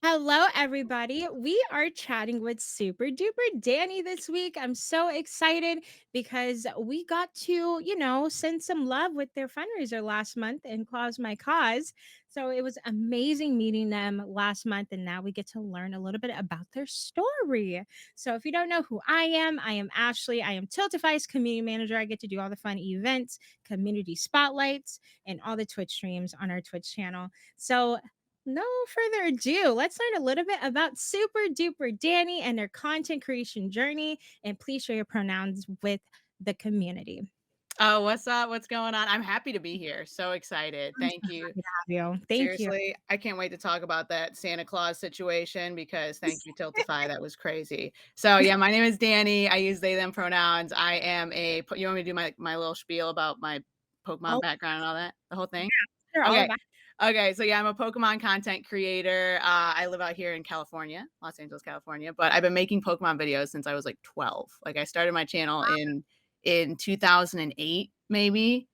Hello, everybody. We are chatting with Super Duper Danny this week. I'm so excited because we got to, send some love with their fundraiser last month and Cause My Cause. So it was amazing meeting them last month. And now we get to learn a little bit about their story. So if you don't know who I am Ashley. I am Tiltify's community manager. I get to do all the fun events, community spotlights, and all the Twitch streams on our Twitch channel. So no further ado, let's learn a little bit about Super Duper Danny and their content creation journey. And please share your pronouns with the community. Oh, what's up? What's going on? I'm happy to be here. So excited. I'm so Thank you. happy to have you. Thank you. Seriously, I can't wait to talk about that Santa Claus situation because thank you, Tiltify. That was crazy. So yeah, my name is Danny. I use they them pronouns. I am you want me to do my little spiel about my Pokemon Oh, background and all that? The whole thing? they're all Okay. about. Okay, so yeah, I'm a Pokemon content creator. I live out here in California, Los Angeles, California, but I've been making Pokemon videos since I was like 12. Like I started my channel in 2008 maybe,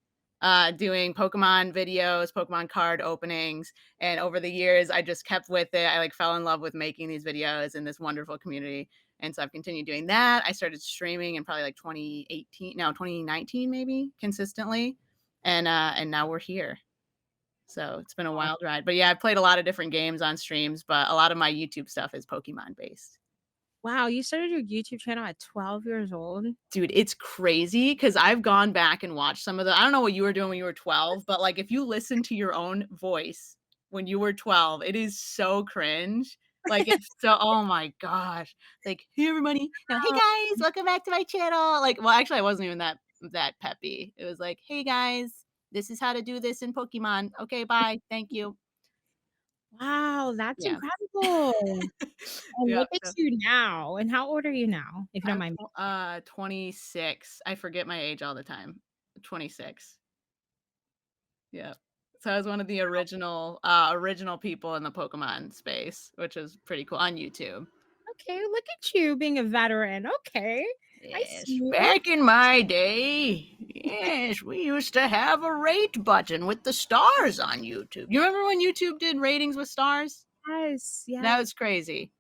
doing Pokemon videos, Pokemon card openings, and over the years I just kept with it. I like fell in love with making these videos in this wonderful community. And so I've continued doing that. I started streaming in probably like 2018, no, 2019 maybe consistently. And now we're here. So it's been a wild ride. But yeah, I've played a lot of different games on streams, but a lot of my YouTube stuff is Pokemon based. Wow, you started your YouTube channel at 12 years old. Dude, it's crazy because I've gone back and watched some of the I don't know what you were doing when you were 12, but like if you listen to your own voice when you were 12, it is so cringe. Like it's so oh my gosh. Like, hey everybody. No, hey Oh, guys, welcome back to my channel. Like, well, actually I wasn't even that peppy. It was like, hey guys, this is how to do this in Pokemon. Okay, bye. Thank you. wow, that's Yeah. incredible. And Yep. look at you now. And how old are you now, if you don't I'm mind me? 26. I forget my age all the time. 26. Yeah. So I was one of the original people in the Pokemon space, which is pretty cool on YouTube. Okay, look at you being a veteran. Okay, I see Yes, you. back in my day, yes, we used to have a rate button with the stars on YouTube. You remember when YouTube did ratings with stars? Yes, yes. That was crazy.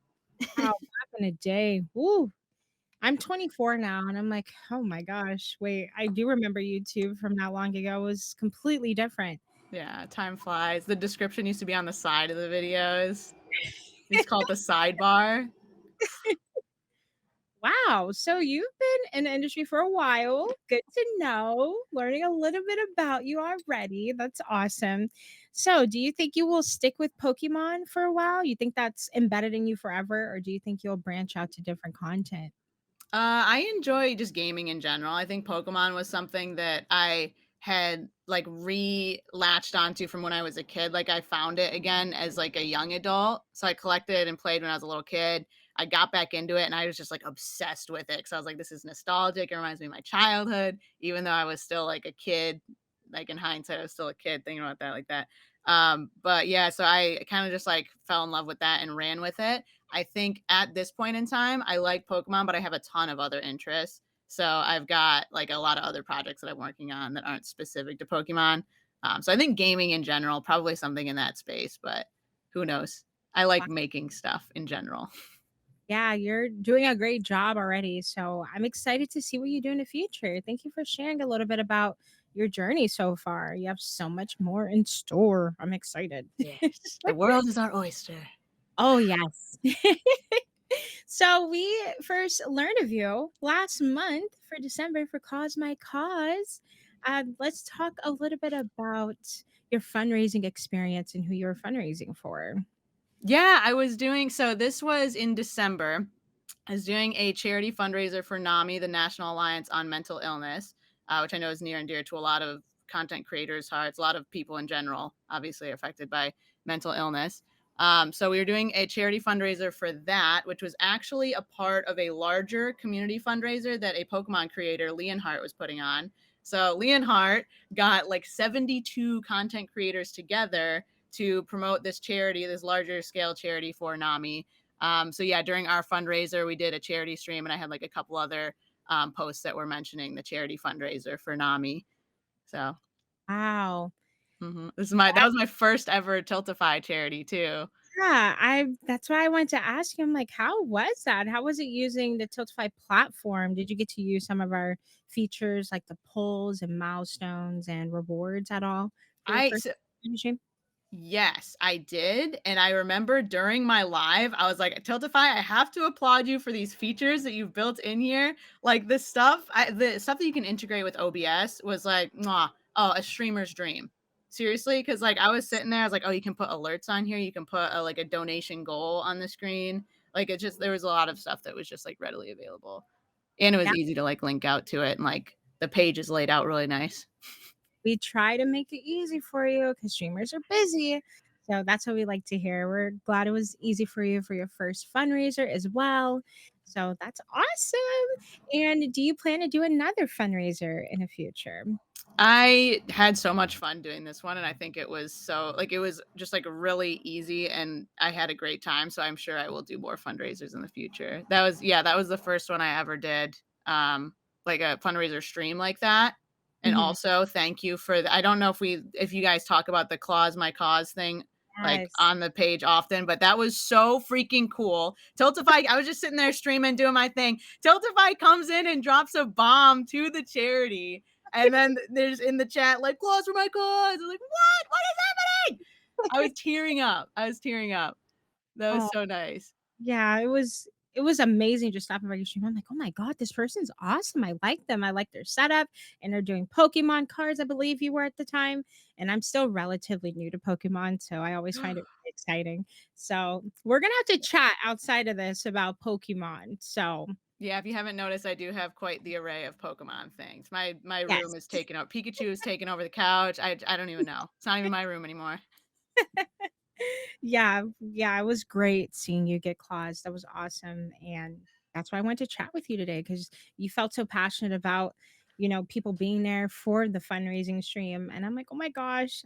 Wow, back in the day. Woo. I'm 24 now, and I'm like, "Oh my gosh, wait, I do remember YouTube from not long ago. It was completely different." Yeah, time flies. The description used to be on the side of the videos. It's called the sidebar. Wow, so you've been in the industry for a while. Good to know. Learning a little bit about you already. That's awesome. So, do you think you will stick with Pokemon for a while? You think that's embedded in you forever, or do you think you'll branch out to different content? I enjoy just gaming in general. I think Pokemon was something that I had like latched onto from when I was a kid. Like I found it again as like a young adult. So I collected and played when I was a little kid. I got back into it and I was just like obsessed with it because I was like, this is nostalgic. It reminds me of my childhood, even though I was still like a kid. Like in hindsight, I was still a kid thinking about that like that. But yeah, so I kind of just like fell in love with that and ran with it. I think at this point in time, I like Pokemon, but I have a ton of other interests. So I've got like a lot of other projects that I'm working on that aren't specific to Pokemon. So I think gaming in general, probably something in that space, but who knows? I like making stuff in general. Yeah, you're doing a great job already. So I'm excited to see what you do in the future. Thank you for sharing a little bit about your journey so far. You have so much more in store. I'm excited. Yes. The world is our oyster. Oh, yes. So we first learned of you last month for December for Cause My Cause. Let's talk a little bit about your fundraising experience and who you're fundraising for. Yeah, I was doing so this was in December. I was doing a charity fundraiser for NAMI, the National Alliance on Mental Illness, which I know is near and dear to a lot of content creators' hearts. A lot of people in general, obviously, are affected by mental illness. So we were doing a charity fundraiser for that, which was actually a part of a larger community fundraiser that a Pokemon creator, Leonhart, was putting on. So Leonhart got like 72 content creators together to promote this charity, this larger scale charity for NAMI. So yeah, during our fundraiser, we did a charity stream, and I had like a couple other posts that were mentioning the charity fundraiser for NAMI. So Wow. this is my that was my first ever Tiltify charity too. Yeah, I that's why I wanted to ask you. I'm like, how was that? How was it using the Tiltify platform? Did you get to use some of our features like the polls and milestones and rewards at all for your I first so stream? Yes, I did, and I remember during my live, I was like, "Tiltify, I have to applaud you for these features that you've built in here." Like, the stuff that you can integrate with OBS was like, "Mwah, oh, a streamer's dream." Seriously, because like, I was sitting there, I was like, "Oh, you can put alerts on here, you can put a donation goal on the screen." Like, it just there was a lot of stuff that was just, like, readily available, and it was Yeah, easy to, like, link out to it, and, like, the page is laid out really nice. we try to make it easy for you because streamers are busy. So that's what we like to hear. We're glad it was easy for you for your first fundraiser as well. So that's awesome. And do you plan to do another fundraiser in the future? I had so much fun doing this one, and I think it was it was just, like, really easy, and I had a great time, so I'm sure I will do more fundraisers in the future. That was the first one I ever did, like a fundraiser stream like that, and Mhm. also thank you for the I don't know if you guys talk about the Clause My Cause thing, like, Yes. on the page often, but that was so freaking cool. Tiltify I was just sitting there streaming, doing my thing. Tiltify comes in and drops a bomb to the charity, and then there's in the chat, like, "Claws for my cause." I'm like, "What? What is happening?" I was tearing up. I was tearing up. That was Oh, so nice. yeah, it was amazing just stopping by your stream. I'm like, "Oh my god, this person's awesome. I like them. I like their setup." And they're doing Pokemon cards, I believe you were at the time. And I'm still relatively new to Pokemon, so I always find it really exciting. So we're gonna have to chat outside of this about Pokemon. So Yeah, if you haven't noticed, I do have quite the array of Pokemon things. My room yes. is taken up. Pikachu is taken over the couch. I don't even know. It's not even my room anymore. Yeah, yeah, it was great seeing you get claws. That was awesome, and that's why I wanted to chat with you today because you felt so passionate about, people being there for the fundraising stream, and I'm like, "Oh my gosh,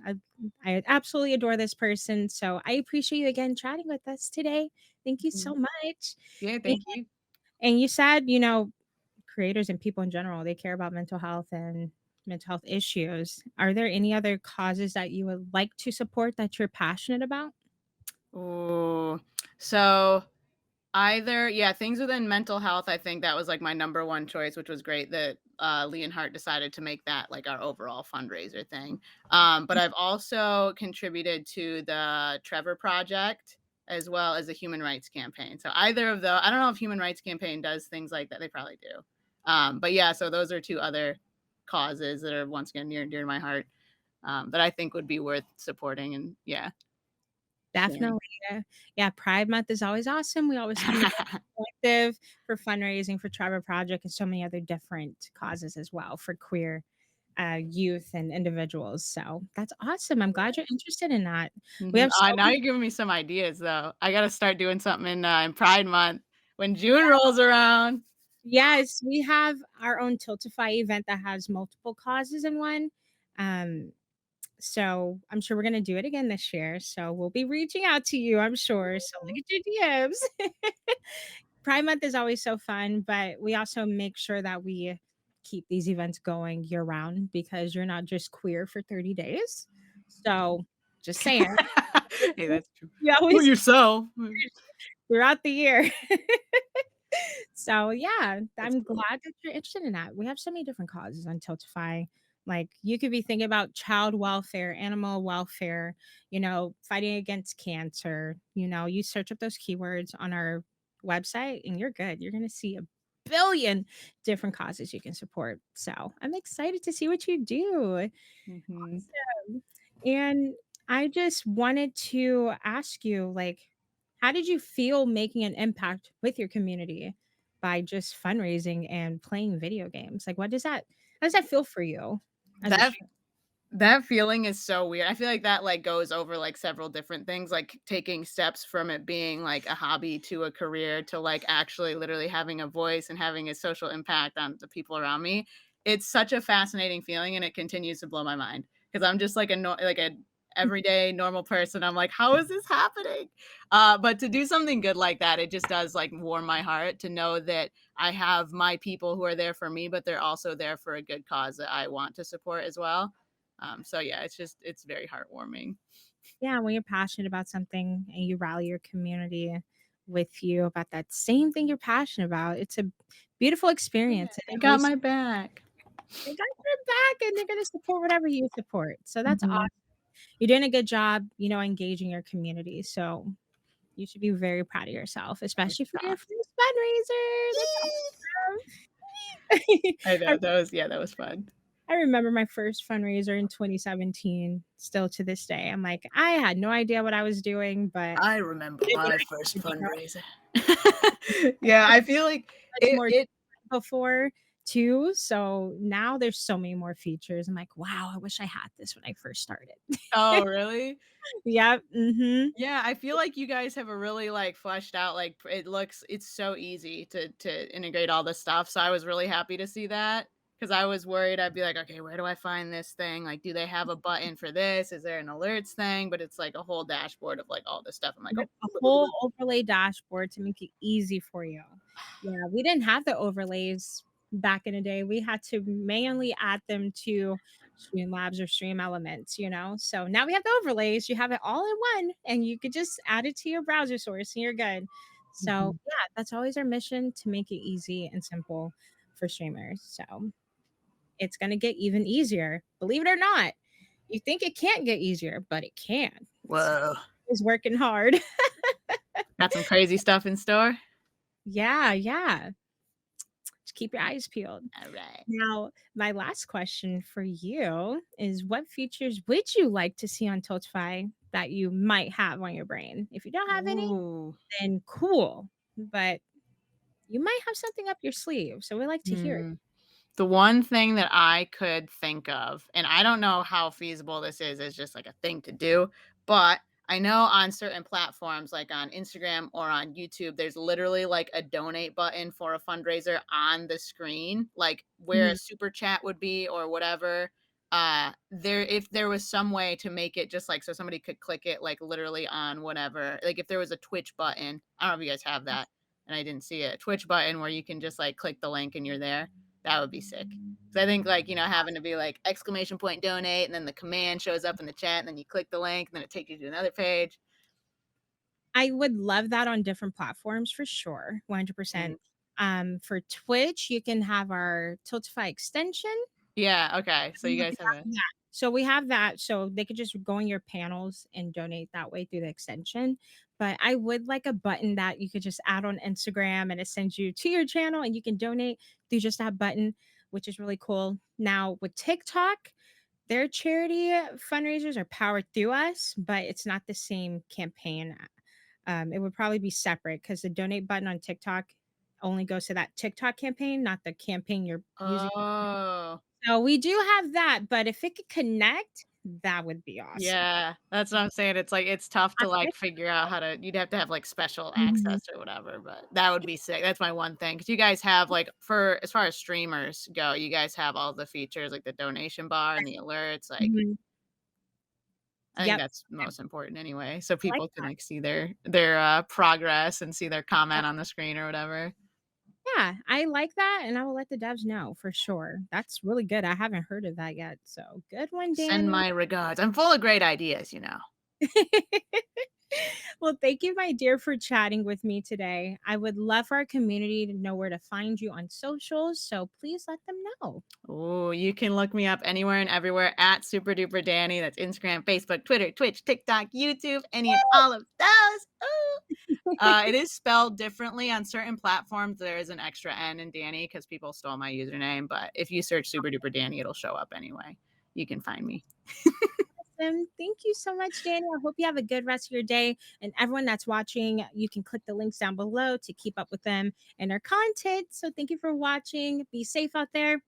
I absolutely adore this person." So, I appreciate you again chatting with us today. Thank you so Mhm. much. Yeah, And thank you. and you said, creators and people in general, they care about mental health and mental health issues. Are there any other causes that you would like to support that you're passionate about? Ooh. So either yeah, things within mental health, I think that was, like, my number 1 choice, which was great that, Leonhardt decided to make that, like, our overall fundraiser thing. But I've also contributed to the Trevor Project as well as the Human Rights Campaign. So either of those, I don't know if Human Rights Campaign does things like that, they probably do. But yeah, so those are 2 other causes that are once again near and dear to my heart, that I think would be worth supporting and yeah, sharing. Definitely, yeah. Yeah, Pride Month is always awesome. We always come together collective for fundraising for Trevor Project and so many other different causes as well for queer, youth and individuals. So that's awesome. I'm glad you're interested in that. We Mhm. have so Now many. you're giving me some ideas, though. I gotta start doing something in Pride Month when June rolls around. Yes, we have our own Tiltify event that has multiple causes in one. Um, so I'm sure we're gonna do it again this year. So we'll be reaching out to you, I'm sure. So look at your DMs. Pride Month is always so fun, but we also make sure that we keep these events going year round because you're not just queer for 30 days. So just saying, Hey, that's true. we For always yourself. throughout the year. So yeah, That's I'm cool. glad that you're interested in that. We have so many different causes on Tiltify. Like you could be thinking about child welfare, animal welfare, fighting against cancer. You search up those keywords on our website and you're good. You're gonna see a billion different causes you can support. So I'm excited to see what you do. Mhm. And I just wanted to ask you, like, how did you feel making an impact with your community by just fundraising and playing video games? Like, how does that feel for you as a That streamer? That feeling is so weird. I feel like that, like, goes over, like, several different things, like, taking steps from it being, like, a hobby to a career to, like, actually literally having a voice and having a social impact on the people around me. It's such a fascinating feeling, and it continues to blow my mind because 'cause I'm just like a everyday normal person. I'm like, "How is this happening?" But to do something good like that, it just does, like, warm my heart to know that I have my people who are there for me, but they're also there for a good cause that I want to support as well. So yeah, it's very heartwarming. Yeah, when you're passionate about something and you rally your community with you about that same thing you're passionate about, it's a beautiful Yeah, experience, and they it got always my back. they got your back and they're gonna support whatever you support. So that's awesome. Mhm, You're doing a good job, engaging your community. So you should be very proud of yourself, thanks, especially for your God. first fundraiser. That's awesome. I I know, that was fun. I remember my first fundraiser in 2017, still to this day. I'm like, I had no idea what I was doing, but I remember did what my I first could, fundraiser. Yeah, I feel like much it more it before too. So now there's so many more features. I'm like, wow, I wish I had this when I first started. Oh, really? Yep. Mhm. Yeah, I feel like you guys have a really, like, fleshed out, like, it's so easy to integrate all this stuff, so I was really happy to see that because I was worried I'd be like, "Okay, where do I find this thing? Like, do they have a button for this? Is there an alerts thing?" But it's, like, a whole dashboard of, like, all this stuff. I'm like, Yep, "Oh." a whole overlay dashboard to make it easy for you. Yeah, we didn't have the overlays back in the day. We had to manually add them to Streamlabs or Stream Elements, So now we have the overlays. You have it all in one, and you could just add it to your browser source, and you're good. So Mhm. yeah, that's always our mission to make it easy and simple for streamers. So it's gonna get even easier. Believe it or not. You think it can't get easier, but it can. So Whoa. it's working hard. Got some crazy stuff in store? Yeah, yeah. Just keep your eyes peeled. Alright. Now, my last question for you is what features would you like to see on Tiltify that you might have on your brain? If you don't have any, Ooh. then cool. But you might have something up your sleeve. So we like to hear it. Hmm. The one thing that I could think of, and I don't know how feasible this is as just like a thing to do, but I know on certain platforms like on Instagram or on YouTube, there's literally like a donate button for a fundraiser on the screen, like where a Mhm. super chat would be or whatever. There, if there was some way to make it just like so somebody could click it like literally on whatever, like if there was a Twitch button, I don't know if you guys have that, and I didn't see it, a Twitch button where you can just like click the link and you're there. That would be sick. 'Cause I think, like, having to be like exclamation point donate, and then the command shows up in the chat, and then you click the link, and then it takes you to another page. I would love that on different platforms for sure, Mm. 100%. For Twitch, you can have our Tiltify extension. Yeah, okay. So We you guys have have it. that. So we have that, so they could just go in your panels and donate that way through the extension. But I would like a button that you could just add on Instagram and it sends you to your channel and you can donate through just that button, which is really cool. Now with TikTok, their charity fundraisers are powered through us, but it's not the same campaign. It would probably be separate because the donate button on TikTok only goes to that TikTok campaign, not the campaign you're using. Oh, So we do have that, but if it could connect, that would be awesome. yeah. That's what I'm saying. It's like it's tough to, That's like, it. figure out how to you'd have to have, like, special Mhm. access or whatever, but that would be sick. That's my one thing because you guys have, like for as far as streamers go, you guys have all the features, like the donation bar and the alerts, like Mhm. I think Yep, that's most important anyway, so I like people can, like, see their progress and see their that. comment on the screen or whatever. Yeah, I like that, and I will let the devs know for sure. That's really good. I haven't heard of that yet, so good one, Send Danny. my regards. I'm full of great ideas. Well, thank you, my dear, for chatting with me today. I would love for our community to know where to find you on socials, so please let them know. Oh, you can look me up anywhere and everywhere at SuperDuperDani. That's Instagram, Facebook, Twitter, Twitch, TikTok, YouTube, any and all of those. Ooh. It is spelled differently on certain platforms. There is an extra N in Danny because people stole my username. But if you search Super Duper Danny, it'll show up anyway. You can find me. Thank you so much, Danny. I hope you have a good rest of your day. And everyone that's watching, you can click the links down below to keep up with them and their content. So thank you for watching. Be safe out there.